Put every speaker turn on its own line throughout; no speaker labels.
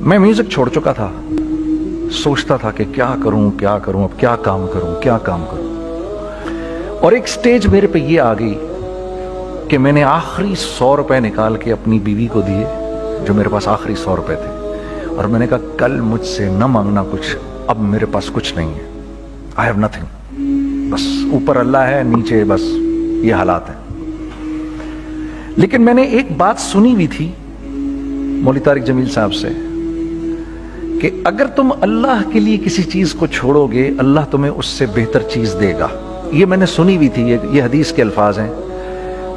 मैं म्यूजिक छोड़ चुका था, सोचता था कि क्या करूं, अब क्या काम करूं। और एक स्टेज मेरे पे ये आ गई कि मैंने आखिरी 100 रुपए निकाल के अपनी बीवी को दिए, जो मेरे पास आखिरी 100 रुपए थे, और मैंने कहा कल मुझसे न मांगना कुछ, अब मेरे पास कुछ नहीं है, आई हैव नथिंग, बस ऊपर अल्लाह है, नीचे बस ये हालात है। लेकिन मैंने एक बात सुनी हुई थी मौलवी तारिक जमील साहब से कि अगर तुम अल्लाह के लिए किसी चीज को छोड़ोगे, अल्लाह तुम्हें उससे बेहतर चीज देगा। ये मैंने सुनी हुई थी, ये हदीस के अल्फाज हैं।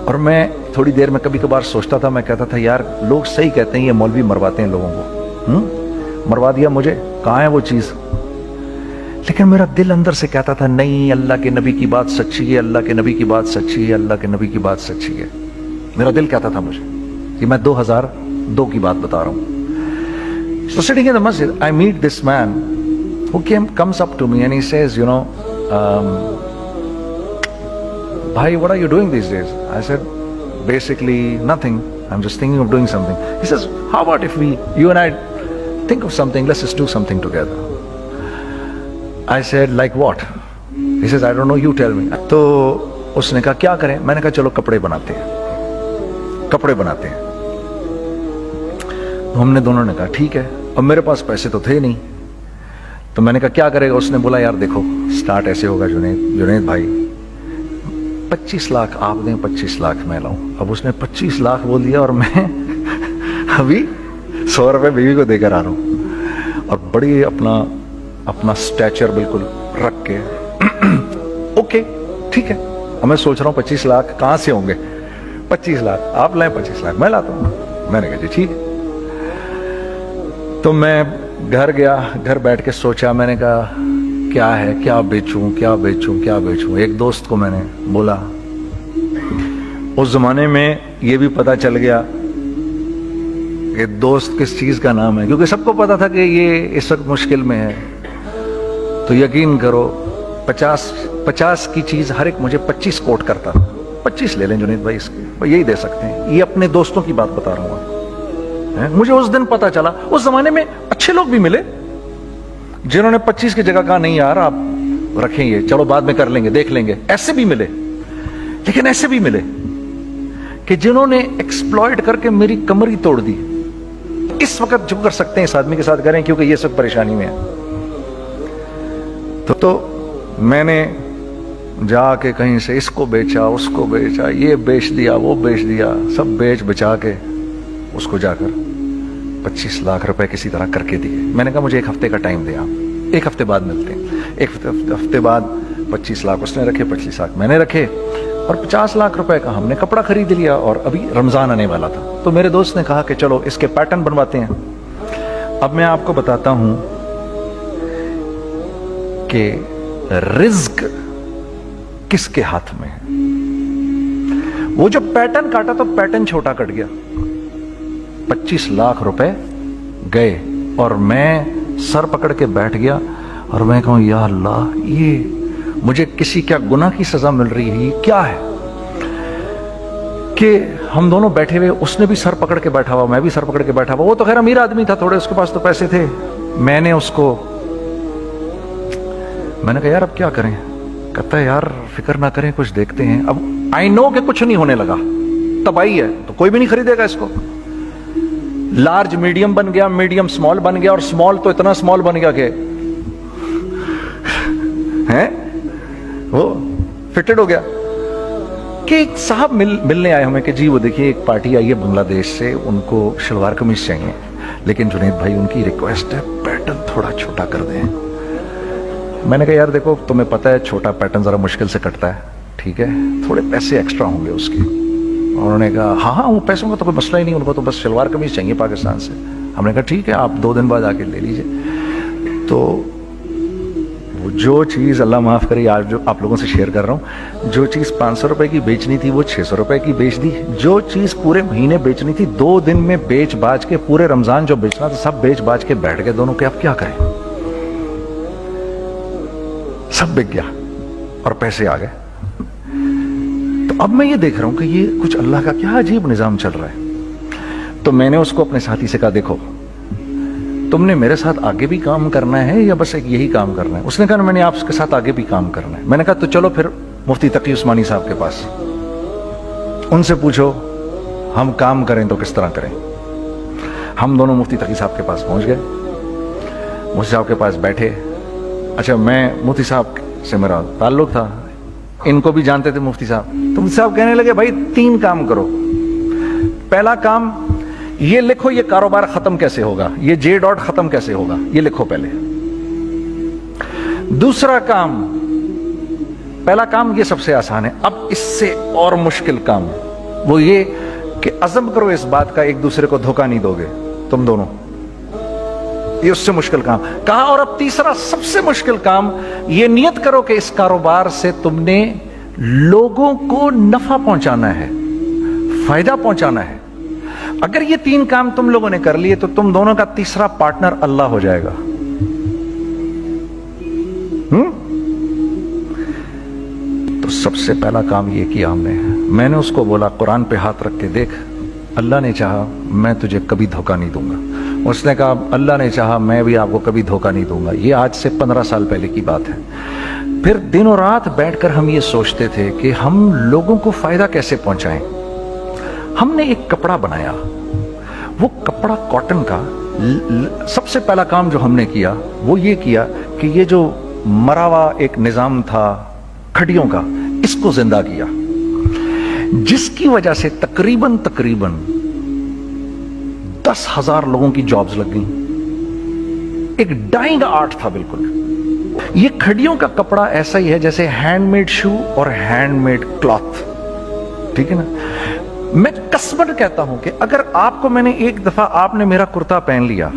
और मैं थोड़ी देर में कभी कभार सोचता था, मैं कहता था यार लोग सही कहते हैं, ये मौलवी मरवाते हैं लोगों को। मरवा दिया मुझे, कहाँ है वो चीज? लेकिन मेरा दिल अंदर से कहता था नहीं, अल्लाह के नबी की बात सच्ची है, अल्लाह के नबी की बात सच्ची है, अल्लाह के नबी की बात सच्ची है। मेरा दिल कहता था मुझे कि मैं 2002 की बात बता रहा हूँ। So sitting in the masjid, I meet this man who comes up to me and he says, you know, bhai, what are you doing these days? I said, basically nothing. I'm just thinking of doing something. He says, how about if you and I think of something, let's just do something together. I said, like what? He says, I don't know, you tell me. तो उसने कहा क्या करें? मैंने कहा चलो कपड़े बनाते हैं। हमने दोनों ने कहा ठीक है। अब मेरे पास पैसे तो थे नहीं, तो मैंने कहा क्या करेगा? उसने बोला यार देखो स्टार्ट ऐसे होगा जुनैद भाई, 25 लाख आप दें, 25 लाख मैं लाऊं। अब उसने 25 लाख बोल दिया और मैं अभी 100 रुपए बीवी को देकर आ रहा हूं, और बड़ी अपना स्टैचर बिल्कुल रख के ओके ठीक है। अब मैं सोच रहा हूं 25 लाख कहां से होंगे? 25 लाख आप लाएं, 25 लाख मैं लाता हूं। मैंने कहा जी ठीक है। तो मैं घर गया, घर बैठ के सोचा, मैंने कहा क्या है, क्या बेचूं। एक दोस्त को मैंने बोला, उस जमाने में ये भी पता चल गया कि दोस्त किस चीज का नाम है, क्योंकि सबको पता था कि ये इस वक्त मुश्किल में है। तो यकीन करो 50 की चीज हर एक मुझे 25 कोट करता था। 25 ले लें जुनैद भाई, इसके यही दे सकते हैं। ये अपने दोस्तों की बात बता रहा हूं। मुझे उस दिन पता चला, उस जमाने में अच्छे लोग भी मिले जिन्होंने 25 की जगह कहा नहीं यार आप रखें ये, चलो बाद में कर लेंगे, देख लेंगे। ऐसे भी मिले, लेकिन ऐसे भी मिले कि जिन्होंने एक्सप्लॉइट करके मेरी कमर ही तोड़ दी। इस वक्त जो कर सकते हैं इस आदमी के साथ करें, क्योंकि ये सब परेशानी में है। तो मैंने जाके कहीं से इसको बेचा, उसको बेचा, ये बेच दिया, वो बेच दिया, सब बेच बचा के उसको जाकर 25 लाख रुपए किसी तरह करके दिए। मैंने कहा मुझे 1 हफ्ते का टाइम दे, आप 1 हफ्ते बाद मिलते हैं। 1 हफ्ते बाद 25 लाख उसने रखे, 25 लाख मैंने रखे, और 50 लाख रुपए का हमने कपड़ा खरीद लिया। और अभी रमजान आने वाला था, तो मेरे दोस्त ने कहा कि चलो इसके पैटर्न बनवाते हैं। अब मैं आपको बताता हूं कि रिज्क किसके हाथ में है। वो जो पैटर्न काटा तो पैटर्न छोटा कट गया, 25 लाख रुपए गए, और मैं सर पकड़ के बैठ गया और मैं कहूं या अल्लाह, ये मुझे किसी क्या गुनाह की सजा मिल रही है, ये क्या है? कि हम दोनों बैठे हुए, उसने भी सर पकड़ के बैठा हुआ, मैं भी सर पकड़ के बैठा हुआ। वो तो खैर अमीर आदमी था थोड़े, उसके पास तो पैसे थे। मैंने कहा यार अब क्या करें? कहता है यार फिक्र ना करें, कुछ देखते हैं। अब आई नो कि कुछ नहीं होने लगा, तबाही है, तो कोई भी नहीं खरीदेगा इसको। लार्ज मीडियम बन गया, मीडियम स्मॉल बन गया, और स्मॉल तो इतना स्मॉल बन गया कि हैं वो फिटेड हो गया। कि एक साहब मिलने आए हमें कि जी वो देखिए एक पार्टी आई है बांग्लादेश से, उनको शलवार कमीज चाहिए, लेकिन जुनैद भाई उनकी रिक्वेस्ट है पैटर्न थोड़ा छोटा कर दें। मैंने कहा यार देखो तुम्हें पता है छोटा पैटर्न जरा मुश्किल से कटता है, ठीक है, थोड़े पैसे एक्स्ट्रा होंगे उसके। उन्होंने कहा हाँ वो पैसों का तो कोई मसला ही नहीं, उनको तो बस शलवार कमीज चाहिए पाकिस्तान से। हमने कहा ठीक है आप 2 दिन बाद आके ले लीजिए। तो वो जो चीज़ अल्लाह माफ़ करे आज जो आप लोगों से शेयर कर रहा हूँ, जो चीज़ 500 रुपए की बेचनी थी वो 600 रुपए की बेच दी। जो चीज़ पूरे महीने बेचनी थी 2 दिन में बेच बाज के, पूरे रमजान जो बेचना था सब बेच बाज के बैठ गए दोनों के। अब क्या करें? सब बिक गया और पैसे आ गए। तो अब मैं ये देख रहा हूं कि ये कुछ अल्लाह का क्या अजीब निजाम चल रहा है। तो मैंने उसको अपने साथी से कहा देखो تم نے میرے ساتھ آگے بھی کام کرنا ہے یا بس ایک یہی کام کرنا ہے؟ اس نے کہا میں نے آپ کے ساتھ آگے بھی کام کرنا ہے۔ میں نے کہا تو چلو پھر مفتی تقی عثمانی صاحب کے پاس، ان سے پوچھو ہم کام کریں تو کس طرح کریں۔ ہم دونوں مفتی تقی صاحب کے پاس پہنچ گئے، مفتی صاحب کے پاس بیٹھے۔ اچھا میں مفتی صاحب سے میرا تعلق تھا، ان کو بھی جانتے تھے مفتی صاحب، تو مفتی صاحب کہنے لگے بھائی 3 کام کرو۔ پہلا کام یہ لکھو یہ کاروبار ختم کیسے ہوگا، یہ جے ڈاٹ ختم کیسے ہوگا، یہ لکھو پہلے۔ دوسرا کام، پہلا کام یہ سب سے آسان ہے، اب اس سے اور مشکل کام وہ یہ کہ عزم کرو اس بات کا ایک دوسرے کو دھوکہ نہیں دو گے تم دونوں، یہ اس سے مشکل کام کہا۔ اور اب تیسرا سب سے مشکل کام، یہ نیت کرو کہ اس کاروبار سے تم نے لوگوں کو نفع پہنچانا ہے، فائدہ پہنچانا ہے۔ اگر یہ 3 کام تم لوگوں نے کر لیے تو تم دونوں کا تیسرا پارٹنر اللہ ہو جائے گا۔ تو سب سے پہلا کام یہ کیا ہم نے، میں نے اس کو بولا قرآن پہ ہاتھ رکھ کے دیکھ، اللہ نے چاہا میں تجھے کبھی دھوکہ نہیں دوں گا۔ اس نے کہا اللہ نے چاہا میں بھی آپ کو کبھی دھوکہ نہیں دوں گا۔ یہ آج سے 15 سال پہلے کی بات ہے۔ پھر دن و رات بیٹھ کر ہم یہ سوچتے تھے کہ ہم لوگوں کو فائدہ کیسے پہنچائیں۔ ہم نے ایک کپڑا بنایا، وہ کپڑا کاٹن کا۔ سب سے پہلا کام جو ہم نے کیا وہ یہ کیا کہ یہ جو مرا ہوا ایک نظام تھا کھڑیوں کا، اس کو زندہ کیا، جس کی وجہ سے تقریباً 10,000 لوگوں کی جابز لگ گئیں۔ ایک ڈائنگ آرٹ تھا بالکل۔ یہ کھڑیوں کا کپڑا ایسا ہی ہے جیسے ہینڈ میڈ شو اور ہینڈ میڈ کلاتھ، ٹھیک ہے نا۔ میں قسماً کہتا ہوں کہ اگر آپ کو میں نے ایک دفعہ آپ نے میرا کرتا پہن لیا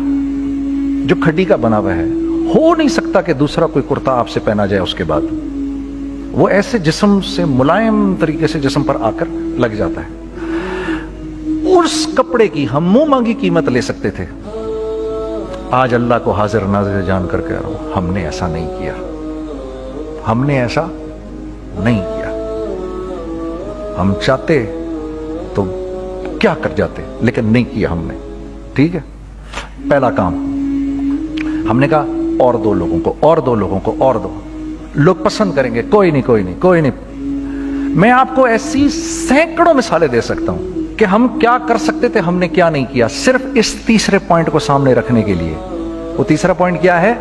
جو کھڑی کا بنا ہوا ہے، ہو نہیں سکتا کہ دوسرا کوئی کرتا آپ سے پہنا جائے اس کے بعد۔ وہ ایسے جسم سے ملائم طریقے سے جسم پر آ کر لگ جاتا ہے۔ اس کپڑے کی ہم منہ مانگی قیمت لے سکتے تھے۔ آج اللہ کو حاضر ناظر جان کر کہہ رہا ہوں، ہم نے ایسا نہیں کیا، ہم نے ایسا نہیں کیا۔ ہم چاہتے تو کیا کر جاتے، لیکن نہیں کیا ہم نے، ٹھیک ہے۔ پہلا کام ہم نے کہا اور 2 لوگوں کو، اور 2 لوگوں کو، اور 2 لوگ پسند کریں گے، کوئی نہیں کوئی نہیں کوئی نہیں۔ میں آپ کو ایسی سینکڑوں مثالیں دے سکتا ہوں کہ ہم کیا کر سکتے تھے، ہم نے کیا نہیں کیا، صرف اس تیسرے پوائنٹ کو سامنے رکھنے کے لیے۔ وہ تیسرا پوائنٹ کیا ہے؟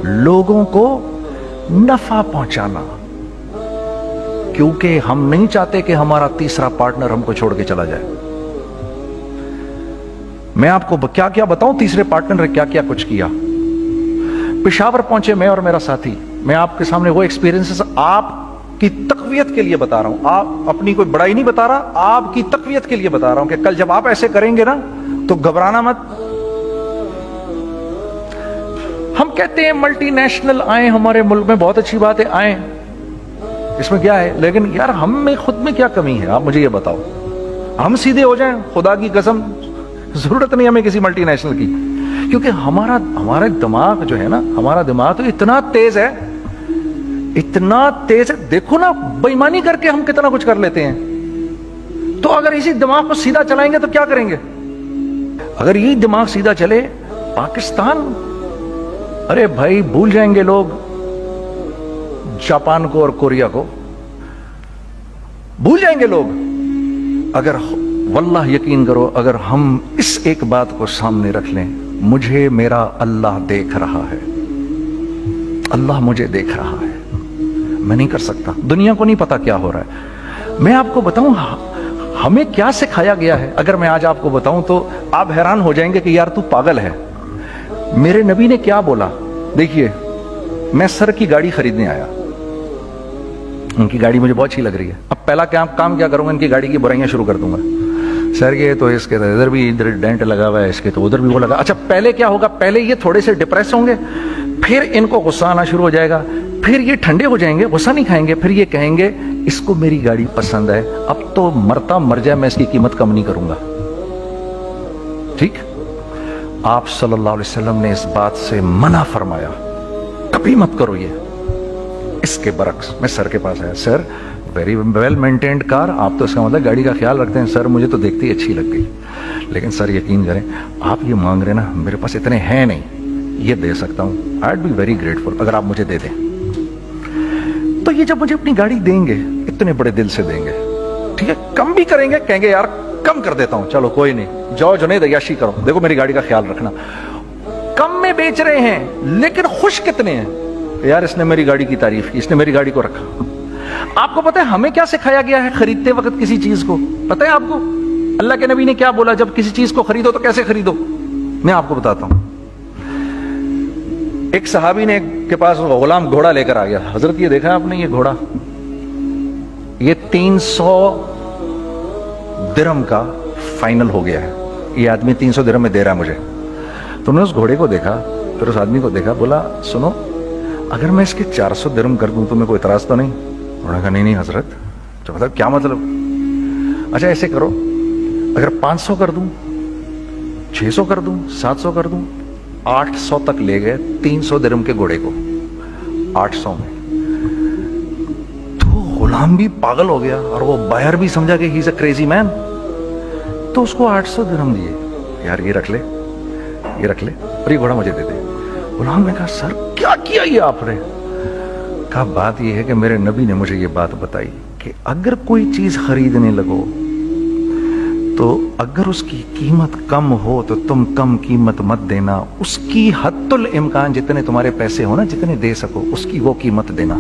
لوگوں کو نفع پہنچانا، کیونکہ ہم نہیں چاہتے کہ ہمارا تیسرا پارٹنر ہم کو چھوڑ کے چلا جائے۔ میں آپ کو کیا کیا بتاؤں، تیسرے پارٹنر نے کیا کیا کچھ کیا۔ پشاور پہنچے میں اور میرا ساتھی، میں آپ کے سامنے وہ ایکسپیرینسز آپ کی تقویت کے لیے بتا رہا ہوں، آپ اپنی کوئی بڑائی نہیں بتا رہا، آپ کی تقویت کے لیے بتا رہا ہوں کہ کل جب آپ ایسے کریں گے نا تو گھبرانا مت۔ ہم کہتے ہیں ملٹی نیشنل آئیں ہمارے ملک میں، بہت اچھی بات ہے، آئیں، اس میں کیا ہے، لیکن یار ہم میں خود میں کیا کمی ہے، آپ مجھے یہ بتاؤ۔ ہم سیدھے ہو جائیں، خدا کی قسم ضرورت نہیں ہمیں کسی ملٹی نیشنل کی، کیونکہ ہمارا دماغ جو ہے نا، ہمارا دماغ تو اتنا تیز ہے، اتنا تیز ہے، دیکھو نا بے ایمانی کر کے ہم کتنا کچھ کر لیتے ہیں۔ تو اگر اسی دماغ کو سیدھا چلائیں گے تو کیا کریں گے؟ اگر یہ دماغ سیدھا چلے، پاکستان، ارے بھائی بھول جائیں گے لوگ جاپان کو اور کوریا کو، بھول جائیں گے لوگ۔ اگر واللہ یقین کرو، اگر ہم اس ایک بات کو سامنے رکھ لیں، مجھے میرا اللہ دیکھ رہا ہے، اللہ مجھے دیکھ رہا ہے، میں نہیں کر سکتا، دنیا کو نہیں پتا کیا ہو رہا ہے۔ میں آپ کو بتاؤں ہمیں کیا سکھایا گیا ہے، اگر میں آج آپ کو بتاؤں تو آپ حیران ہو جائیں گے کہ یار تو پاگل ہے۔ میرے نبی نے کیا بولا؟ دیکھیے، میں سر کی گاڑی خریدنے آیا، ان کی گاڑی مجھے بہت اچھی لگ رہی ہے، اب پہلا کام کیا کروں گا، ان کی گاڑی کی برائیاں شروع کر دوں گا۔ سر یہ تو اس کے ادھر بھی ڈینٹ لگا ہوا ہے، اس کے تو ادھر بھی وہ لگا۔ اچھا پہلے کیا ہوگا، پہلے یہ تھوڑے سے ڈپریس ہوں گے، پھر ان کو غصہ آنا شروع ہو جائے گا، پھر یہ ٹھنڈے ہو جائیں گے، غصہ نہیں کھائیں گے، پھر یہ کہیں گے اس کو میری گاڑی پسند ہے، اب تو مرتا مر جائے میں اس کی قیمت کم نہیں کروں گا۔ ٹھیک، آپ صلی اللہ علیہ وسلم نے اس بات سے منع فرمایا، کبھی مت کرو یہ۔ اس کے برعکس میں سر کے پاس آیا، سر ویری ویل مینٹینڈ کار، آپ تو اس کا مطلب گاڑی کا خیال رکھتے ہیں۔ سر مجھے تو دیکھتے ہی اچھی لگ گئی، लेकिन सर यकीन करें, आप ये मांग रहे ना, मेरे पास इतने हैं नहीं, ये दे सकता हूं, I would be very grateful अगर आप मुझे दे दें। तो ये जब मुझे अपनी गाड़ी देंगे, इतने बड़े दिल से देंगे, ठीक है, कम भी करेंगे, कहेंगे यार कम कर देता हूं, चलो कोई नहीं, जाओ जुनैद अय्याशी करो, देखो मेरी गाड़ी का ख्याल रखना। कम में बेच रहे हैं लेकिन खुश कितने हैं, यार इसने मेरी गाड़ी की तारीफ की, इसने मेरी गाड़ी को रखा। आपको पता है हमें क्या सिखाया गया है खरीदते वक्त किसी चीज को? पता है आपको अल्लाह के नबी ने क्या बोला, जब किसी चीज को खरीदो तो कैसे खरीदो? मैं आपको बताता हूं। एक सहाबी ने के पास गुलाम घोड़ा लेकर आ गया, हजरत ये देखा आपने ये घोड़ा, ये 300 दिरहम का फाइनल हो गया है, ये आदमी 300 दिरहम में दे रहा है मुझे। तो उन्होंने उस घोड़े को देखा, फिर उस आदमी को देखा, बोला सुनो अगर मैं इसके 400 दिरहम कर दूं तो मेरे को इतराज तो नहीं? उन्होंने कहा नहीं हजरत। तो मतलब क्या मतलब? अच्छा ऐसे करो, अगर 500 कर दूं, 600 कर दूं, 700 कर दूं, 800 तक ले गए 300 दिरहम के घोड़े को, 800 में। तो गुलाम भी पागल हो गया और वो बायर भी समझा कि he is a crazy man, तो उसको 800 दिरहम दिए, यार ये रख ले, ये रख ले और ये घोड़ा मुझे दे दे। गुलाम ने कहा सर क्या किया ये आपने? कहा बात ये है कि मेरे नबी ने मुझे ये बात बताई कि अगर कोई चीज खरीदने लगो तो अगर उसकी कीमत कम हो तो तुम कम कीमत मत देना, उसकी हद्दुल इम्कान जितने तुम्हारे पैसे हो ना, जितने दे सको उसकी वो कीमत देना।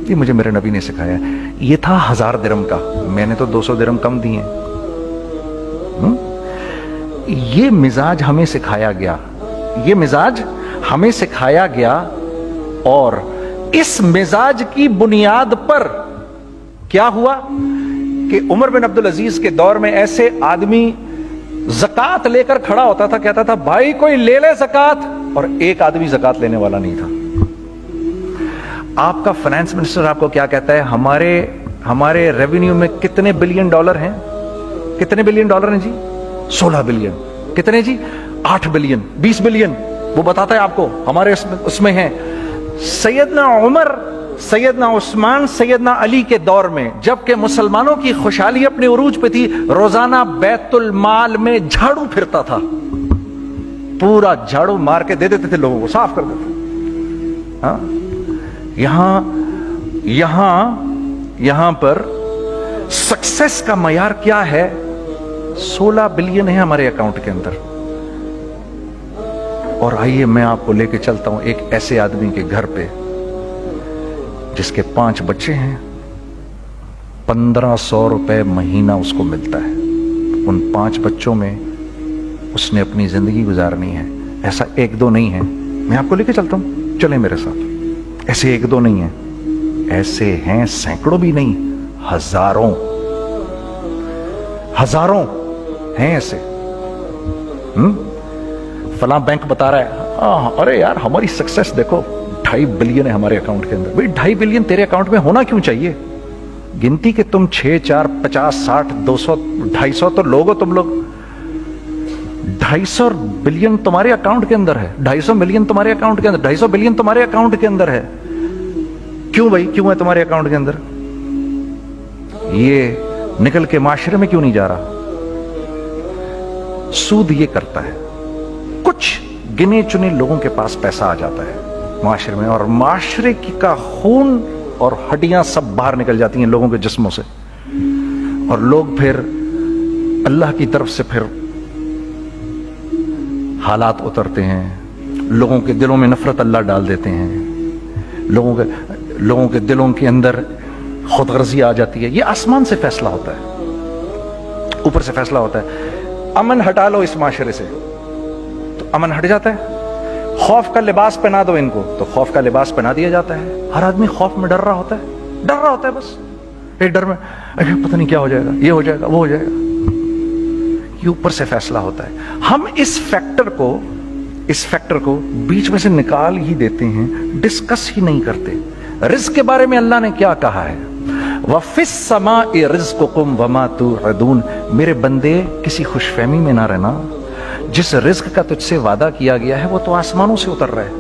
ये मुझे मेरे नबी ने सिखाया। ये था 1000 दिरहम का, मैंने तो 200 दिरहम कम दिए। ये मिजाज हमें सिखाया गया, ये मिजाज हमें सिखाया गया, और इस मिजाज की बुनियाद पर क्या हुआ कि उमर बिन अब्दुल अजीज के दौर में ऐसे आदमी ज़कात लेकर खड़ा होता था, कहता था भाई कोई ले ले ज़कात, और एक आदमी ज़कात लेने वाला नहीं था। आपका फाइनेंस मिनिस्टर आपको क्या कहता है, हमारे रेवेन्यू में कितने बिलियन डॉलर हैं? कितने बिलियन डॉलर हैं जी? 16 बिलियन। कितने जी? 8 बिलियन, 20 बिलियन, वो बताता है आपको हमारे उसमें है। सैयदना उमर, सैयदना उस्मान, सैयदना अली के दौर में, जबकि मुसलमानों की खुशहाली अपने उरूज पे थी, रोजाना बैतुल माल में झाड़ू फिरता था, पूरा झाड़ू मार के दे देते थे लोगों को, साफ कर देते। हाँ, यहां पर सक्सेस का मयार क्या है? 16 बिलियन है हमारे अकाउंट के अंदर। और आइए मैं आपको लेके चलता हूं एक ऐसे आदमी के घर पे जिसके 5 बच्चे हैं, 1500 रुपए महीना उसको मिलता है। उन 5 बच्चों में उसने अपनी जिंदगी गुजारनी है। ऐसा 1-2 नहीं है, मैं आपको लेके चलता हूं, चलें मेरे साथ। ऐसे 1-2 नहीं है, ऐसे हैं सैकड़ों भी नहीं, हजारों हैं ऐसे। फला बैंक बता रहा है अरे यार हमारी सक्सेस देखो, 2.5 बिलियन है हमारे अकाउंट के अंदर। भाई 2.5 बिलियन तेरे अकाउंट में होना क्यों चाहिए? गिनती के तुम 6, 4, 50, 60, 200, 250 तो लोग हो तुम लोग। 250 बिलियन तुम्हारे अकाउंट के अंदर है, 250 मिलियन तुम्हारे अकाउंट के अंदर, 250 बिलियन तुम्हारे अकाउंट के अंदर है। क्यों भाई, क्यों है तुम्हारे अकाउंट के अंदर? ये निकल के माशरे में क्यों नहीं जा रहा? सूद ये करता है, कुछ गिने चुने लोगों के पास पैसा आ जाता है माशरे में, और माशरे का खून और हड्डियां सब बाहर निकल जाती हैं लोगों के जिस्मों से, और लोग फिर अल्लाह की तरफ से फिर हालात उतरते हैं, लोगों के दिलों में नफरत अल्लाह डाल देते हैं, लोगों के दिलों के अंदर खुदगर्जी आ जाती है। ये आसमान से फैसला होता है, ऊपर से फैसला होता है। अमन हटा लो इस माशरे से तो अमन हट जाता है। खौफ का लिबास पहना दो इनको तो खौफ का लिबास पहना दिया जाता है। हर आदमी खौफ में डर रहा होता है, बस एक डर में, अरे पता नहीं क्या हो जाएगा, ये हो जाएगा, वो हो जाएगा। ये ऊपर से फैसला होता है। हम इस फैक्टर को बीच में से निकाल ही देते हैं, डिस्कस ही नहीं करते। रिज्क के बारे में अल्लाह ने क्या कहा है? वफिस समाई रिज़्कुकुम वमा तुअदून, मेरे बंदे किसी खुशफहमी में ना रहना, जिस रिज्क का तुझसे वादा किया गया है वो तो आसमानों से उतर रहा है,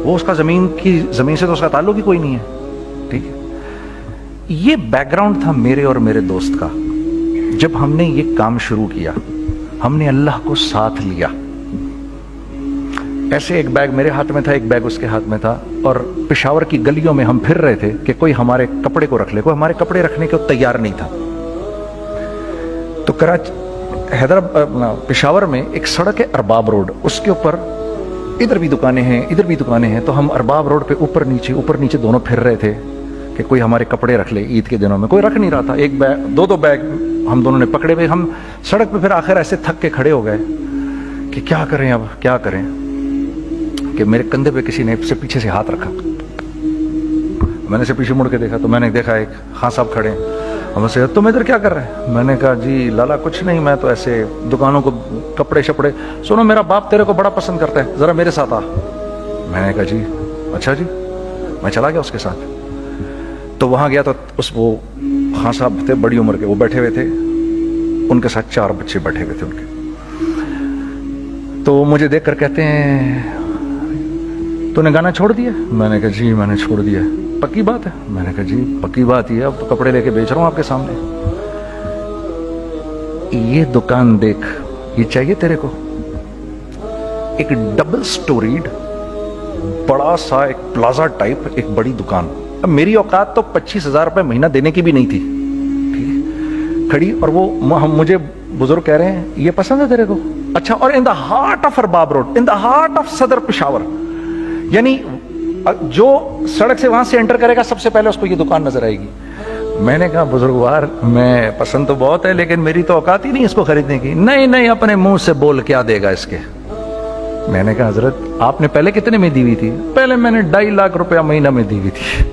वो उसका जमीन से तो उसका ताल्लुक ही कोई नहीं है। ठीक है, ये बैकग्राउंड था मेरे और मेरे दोस्त का जब हमने ये काम शुरू किया। हमने अल्लाह को साथ लिया। ऐसे एक बैग मेरे हाथ में था, एक बैग उसके हाथ में था, और पेशावर की गलियों में हम फिर रहे थे कि कोई हमारे कपड़े को रख ले। कोई हमारे कपड़े रखने को तैयार नहीं था। तो हैदराबाद पेशावर में एक सड़क है अरबाब रोड, उसके ऊपर इधर भी दुकानें हैं, इधर भी दुकानें हैं। तो हम अरबाब रोड पे ऊपर नीचे दोनों फिर रहे थे कि कोई हमारे कपड़े रख ले। ईद के दिनों में कोई रख नहीं रहा था। एक बैग, दो बैग हम दोनों ने पकड़े हुए। हम सड़क पे फिर आखिर ऐसे थक के खड़े हो गए कि क्या करें, अब क्या करें, कि मेरे कंधे पे किसी ने से पीछे से हाथ रखा। मैंने से पीछे मुड़ के देखा तो मैंने देखा एक खां साहब खड़े हैं। हमसे, तुम इधर क्या कर रहे हैं? मैंने कहा, जी लाला कुछ नहीं, मैं तो ऐसे दुकानों को कपड़े शपड़े। सुनो, मेरा बाप तेरे को बड़ा पसंद करता है, जरा मेरे साथ आ। मैंने कहा, जी अच्छा जी। मैं चला गया उसके साथ। तो वहां गया तो वो खां साहब थे, बड़ी उम्र के, वो बैठे हुए थे, उनके साथ 4 बच्चे बैठे हुए थे उनके। तो मुझे देख कर कहते हैं, तूने गाना छोड़ दिया? मैंने कहा, जी मैंने छोड़ दिया। पक्की बात है? मैंने कहा, जी पक्की बात ही है, अब तो कपड़े लेके बेच रहा हूं आपके सामने। ये दुकान देख, ये चाहिए तेरे को? एक डबल स्टोरीड बड़ा सा एक प्लाजा टाइप एक बड़ी दुकान। अब मेरी औकात तो 25,000 रुपए महीना देने की भी नहीं थी, ठीक है, खड़ी। और वो मुझे बुजुर्ग कह रहे हैं, ये पसंद है तेरे को? अच्छा, और in the heart of Arbab road, in the heart of सदर पेशावर, यानी जो सड़क से वहां से एंटर करेगा सबसे पहले उसको ये दुकान नजर आएगी। मैंने कहा, बुजुर्गवार, मैं पसंद तो बहुत है लेकिन मेरी तो औकात ही नहीं इसको खरीदने की। नहीं, अपने मुंह से बोल, क्या देगा इसके? मैंने कहा, हजरत आपने पहले कितने में दी हुई थी? पहले मैंने 2.5 लाख रुपया महीना में दी हुई थी।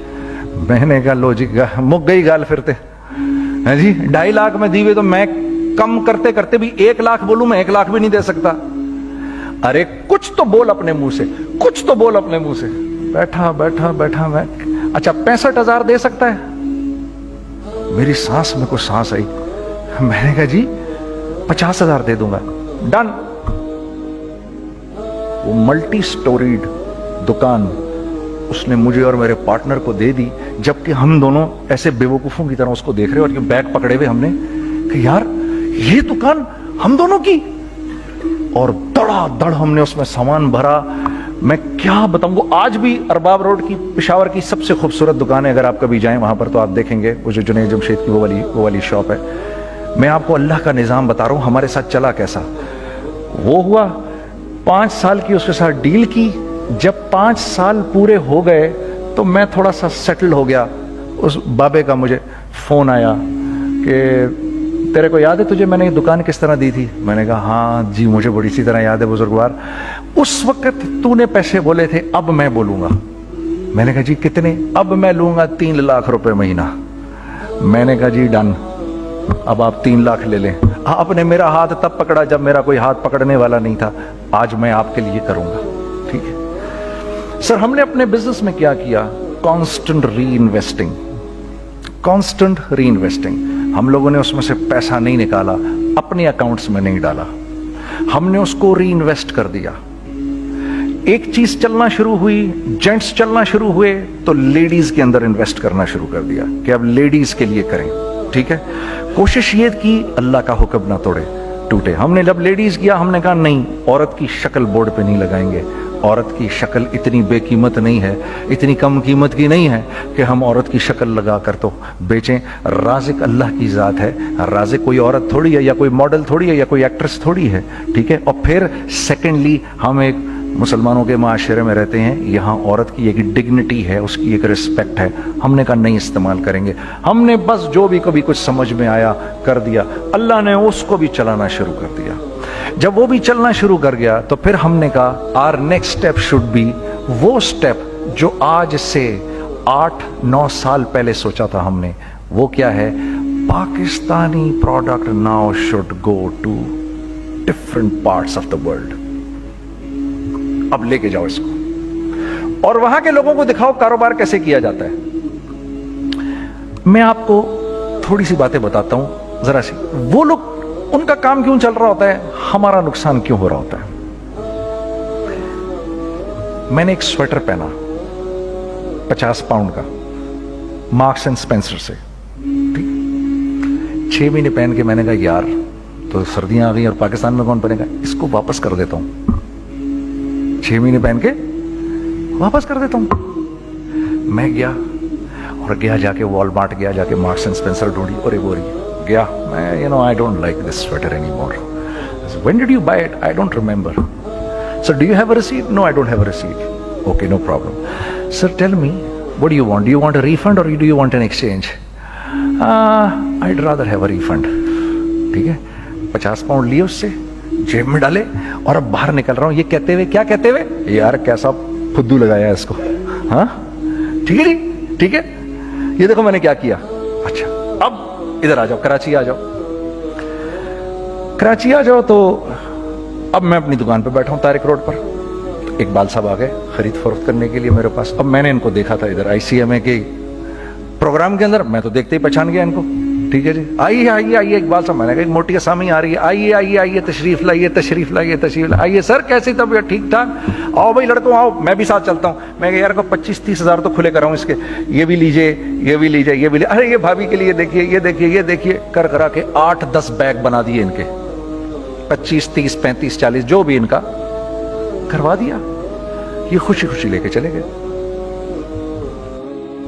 मैंने कहा, लो जी, मुक गई गाल फिरते हैं जी। 2.5 लाख में दी हुई, तो मैं कम करते करते भी 1 लाख बोलूं, मैं 1 लाख भी नहीं दे सकता। अरे कुछ तो बोल अपने मुंह से, कुछ तो बोल अपने मुंह से। बैठा मैं, अच्छा 65,000 दे सकता है? मेरी सांस में कुछ सांस आई। मैंने कहा, जी 50,000 दे दूंगा, डन। वो मल्टी स्टोरीड दुकान उसने मुझे और मेरे पार्टनर को दे दी, जबकि हम दोनों ऐसे बेवकूफों की तरह उसको देख रहे और ये बैग पकड़े हुए हमने कि यार ये दुकान हम दोनों की। और धड़ाधड़ हमने उसमें सामान भरा। मैं क्या बताऊं, वो आज भी अरबाब रोड की पेशावर की सबसे खूबसूरत दुकान है। अगर आप कभी जाएं वहां पर तो आप देखेंगे, वो जो जुनैद जमशेद की वो वाली शॉप है। मैं आपको अल्लाह का निजाम बता रहा हूं, हमारे साथ चला कैसा। वो हुआ 5 साल की उसके साथ डील की। जब 5 साल पूरे हो गए तो मैं थोड़ा सा सेटल हो गया। उस बाबे का मुझे फोन आया कि तेरे को याद है तुझे मैंने ये दुकान किस तरह दी थी? मैंने कहा, हाँ जी मुझे बड़ी सी तरह याद है बुजुर्गवार। उस वक्त तूने पैसे बोले थे, अब मैं बोलूंगा। मैंने कहा, जी कितने? अब मैं लूंगा 3 लाख रुपए महीना। मैंने कहा, जी डन, अब आप 3 लाख ले लें। आपने मेरा हाथ तब पकड़ा जब मेरा कोई हाथ पकड़ने वाला नहीं था। आज मैं आपके लिए करूंगा, ठीक है। सर, हमने अपने बिजनेस में क्या किया? कांस्टेंट री इन्वेस्टिंग, कांस्टेंट री इन्वेस्टिंग। हम लोगों ने उसमें से पैसा नहीं निकाला, अपने अकाउंट्स में नहीं डाला, हमने उसको री इन्वेस्ट कर दिया। एक चीज चलना शुरू हुई, जेंट्स चलना शुरू हुए, तो लेडीज के अंदर इन्वेस्ट करना शुरू कर दिया कि अब लेडीज के लिए करें, ठीक है। कोशिश ये की अल्लाह का हुक्म ना तोड़े टूटे। हमने जब लेडीज किया, हमने कहा नहीं, औरत की शक्ल बोर्ड पे नहीं लगाएंगे। औरत की शक्ल इतनी बेकीमत नहीं है, इतनी कम कीमत की नहीं है कि हम औरत की शक्ल लगा कर तो बेचें। राज़िक अल्लाह की ज़ात है, राज़िक कोई औरत थोड़ी है, या कोई मॉडल थोड़ी है, या कोई एक्ट्रेस थोड़ी है, ठीक है। और फिर सेकेंडली, हम एक मुसलमानों के माशरे में रहते हैं, यहाँ औरत की एक डिग्निटी है, उसकी एक रिस्पेक्ट है। हमने कहा नहीं इस्तेमाल करेंगे। हमने बस जो भी कभी कुछ समझ में आया कर दिया। अल्लाह ने उसको भी चलाना शुरू कर दिया। जब वो भी चलना शुरू कर गया तो फिर हमने कहा our next step should be, वो स्टेप जो आज से 8-9 साल पहले सोचा था हमने, वो क्या है? Pakistani product now should go to different parts of the world. अब लेके जाओ इसको और वहां के लोगों को दिखाओ कारोबार कैसे किया जाता है। मैं आपको थोड़ी सी बातें बताता हूं, जरा सी। वो लोग, उनका काम क्यों चल रहा होता है, हमारा नुकसान क्यों हो रहा होता है। मैंने एक स्वेटर पहना 50 पाउंड का, मार्क्स एंड स्पेंसर से, ठीक। 6 महीने पहन के मैंने कहा यार तो सर्दियां आ गई और पाकिस्तान में कौन पहनेगा, इसको वापस कर देता हूं, 6 महीने पहन के वापस कर देता हूं। मैं गया और गया जाके वॉलमार्ट गया, जाके मार्क्स एंड स्पेंसर ढूंढी और एक बोरी गया मैं, you know I don't like this sweater any more. When did you buy it, I don't remember. Sir do you have a receipt, no I don't have a receipt. Okay no problem. Sir tell me what do you want, do you want a refund or do you want an exchange? I'd rather have a refund. ठीक है, 50 pound लिए उससे, जेब में डाले और अब बाहर निकल रहा हूं, ये कहते हुए, क्या कहते हुए, यार कैसा फुद्दू लगाया है इसको। हाँ ठीक है जी, ठीक है, ये देखो मैंने क्या किया। अच्छा अब इधर आ जाओ, कराची आ जाओ, कराची आ जाओ। तो अब मैं अपनी दुकान पे बैठा हूं तारिक रोड पर, इकबाल साहब आ गए खरीद फरोख्त करने के लिए मेरे पास। अब मैंने इनको देखा था इधर ICMA के प्रोग्राम के अंदर, मैं तो देखते ही पहचान गया इनको। ठीक है जी, आइए आइए आइए इकबाल साहब, मैंने कहा मोटी आसामी आ रही है, आइए आइए आइए, तशरीफ लाइए तशरीफ लाइए तशरीफ लाइए। आइए सर कैसी तबीयत, ठीक ठाक, आओ भाई लड़कों आओ, मैं भी साथ चलता हूँ। मैं यार को 25-30 हज़ार तो खुले कराऊँ इसके, ये भी लीजिए ये भी लीजिए ये भी लीजिए, अरे ये भाभी के लिए देखिए ये देखिए ये देखिए, कर करा के 8-10 बैग बना दिए इनके, 25, 30, 35, 40 जो भी इनका करवा दिया। ये खुशी खुशी लेके चले गए।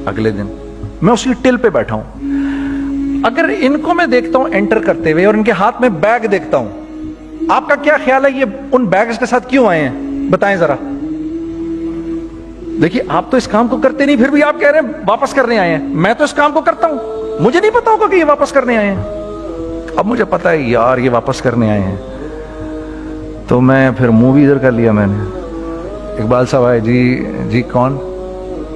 अगले दिन मैं उसी टिल पे बैठा हूं, अगर इनको मैं देखता हूं एंटर करते हुए और इनके हाथ में बैग देखता हूं, आपका क्या ख्याल है ये उन बैग्स के साथ क्यों आए हैं, बताएं जरा। देखिए आप तो इस काम को करते नहीं, फिर भी आप कह रहे हैं वापस करने आए हैं। मैं तो इस काम को करता हूं, मुझे नहीं पता होगा कि ये वापस करने आए हैं। अब मुझे पता है यार ये वापस करने आए हैं, तो मैं फिर मुंह भी इधर कर लिया मैंने। इकबाल साहब आए, जी जी कौन?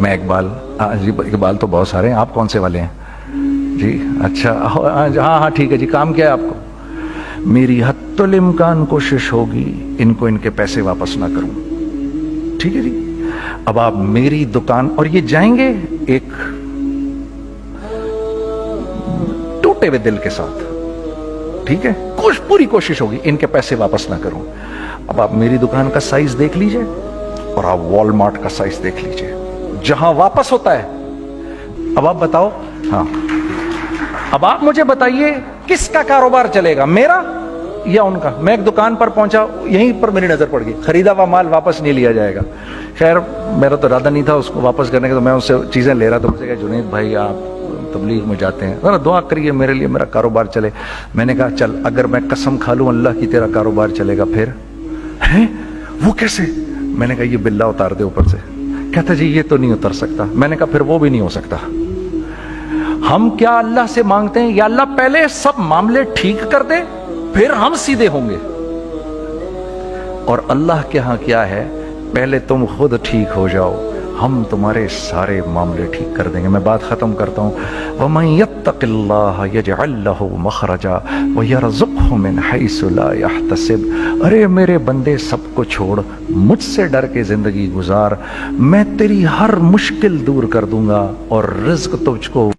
मैं इकबाल। जी इकबाल तो बहुत सारे हैं, आप कौन से वाले हैं जी? अच्छा हाँ हाँ ठीक है जी, काम क्या है आपको? मेरी हत्तुल इम्कान कोशिश होगी इनको इनके पैसे वापस ना करूं। ठीक है जी, अब आप मेरी दुकान, और ये जाएंगे एक टूटे हुए दिल के साथ, ठीक है, पूरी कोशिश होगी इनके पैसे वापस ना करूं। अब आप मेरी दुकान का साइज देख लीजिए और आप वॉलमार्ट का साइज देख लीजिए, जहां वापस होता है। अब आप बताओ, हाँ अब आप मुझे बताइए किसका कारोबार चलेगा, मेरा या उनका? मैं एक दुकान पर पहुंचा, यहीं पर मेरी नजर पड़ गई, खरीदा हुआ माल वापस नहीं लिया जाएगा। खैर मेरा तो इरादा नहीं था उसको वापस करने का, तो मैं उससे चीजें ले रहा था। मुझे कहा जुनैद भाई आप तबलीग में जाते हैं, जरा दुआ करिए मेरे लिए, मेरा कारोबार चले। मैंने कहा चल अगर मैं कसम खा लूं अल्लाह की तेरा कारोबार चलेगा फिर? हैं वो कैसे? मैंने कहा ये बिल्ला उतार दे ऊपर से। कहता जी ये तो नहीं उतर सकता। मैंने कहा फिर वो भी नहीं हो सकता। हम क्या अल्लाह से मांगते हैं, या अल्लाह पहले सब मामले ठीक कर दे फिर हम सीधे होंगे, और अल्लाह के यहां क्या है, पहले तुम खुद ठीक हो जाओ, हम तुम्हारे सारे मामले ठीक कर देंगे। मैं बात खत्म करता हूं। वमन यत्तकिल्लाह यजअल लहू मखरजा व यरज़ुक़हु मिन हैसु ला यहतसिब। अरे मेरे बंदे सबको छोड़, मुझसे डर के जिंदगी गुजार, मैं तेरी हर मुश्किल दूर कर दूंगा और रिज़्क तुझको